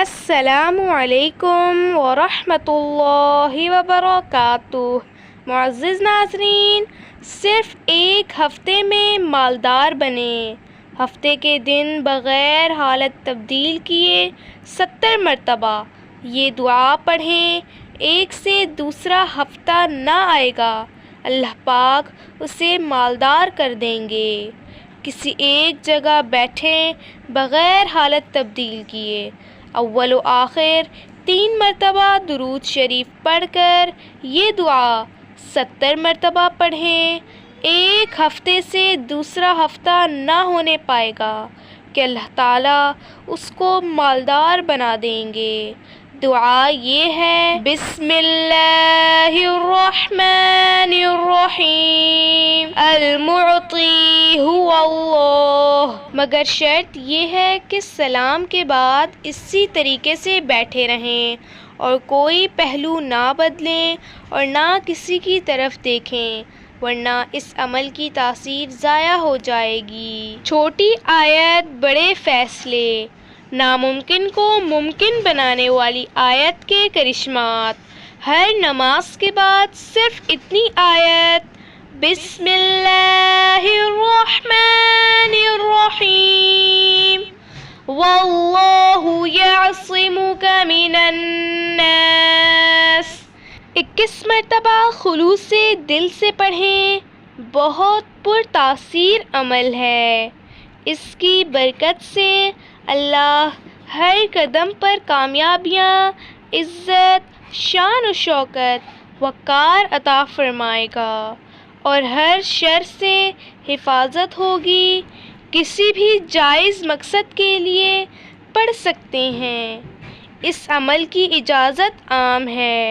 السلام علیکم ورحمۃ اللہ وبرکاتہ۔ معزز ناظرین، صرف ایک ہفتے میں مالدار بنیں۔ ہفتے کے دن بغیر حالت تبدیل کیے 70 مرتبہ یہ دعا پڑھیں، ایک سے دوسرا ہفتہ نہ آئے گا، اللہ پاک اسے مالدار کر دیں گے۔ کسی ایک جگہ بیٹھیں بغیر حالت تبدیل کیے، اول و آخر 3 مرتبہ درود شریف پڑھ کر یہ دعا 70 مرتبہ پڑھیں۔ ایک ہفتے سے دوسرا ہفتہ نہ ہونے پائے گا کہ اللہ تعالیٰ اس کو مالدار بنا دیں گے۔ دعا یہ ہے: بسم اللہ الرحمن الرحیم، المعطی هو اللہ۔ مگر شرط یہ ہے کہ سلام کے بعد اسی طریقے سے بیٹھے رہیں اور کوئی پہلو نہ بدلیں اور نہ کسی کی طرف دیکھیں، ورنہ اس عمل کی تاثیر ضائع ہو جائے گی۔ چھوٹی آیت بڑے فیصلے، ناممکن کو ممکن بنانے والی آیت کے کرشمات۔ ہر نماز کے بعد صرف اتنی آیت، بسم اللہ الرحمن الرحیم، واللہ یعصمک من الناس، 21 مرتبہ خلوص سے دل سے پڑھیں۔ بہت پرتاثیر عمل ہے، اس کی برکت سے اللہ ہر قدم پر کامیابیاں، عزت، شان و شوکت، وقار عطا فرمائے گا اور ہر شر سے حفاظت ہوگی۔ کسی بھی جائز مقصد کے لیے پڑھ سکتے ہیں، اس عمل کی اجازت عام ہے۔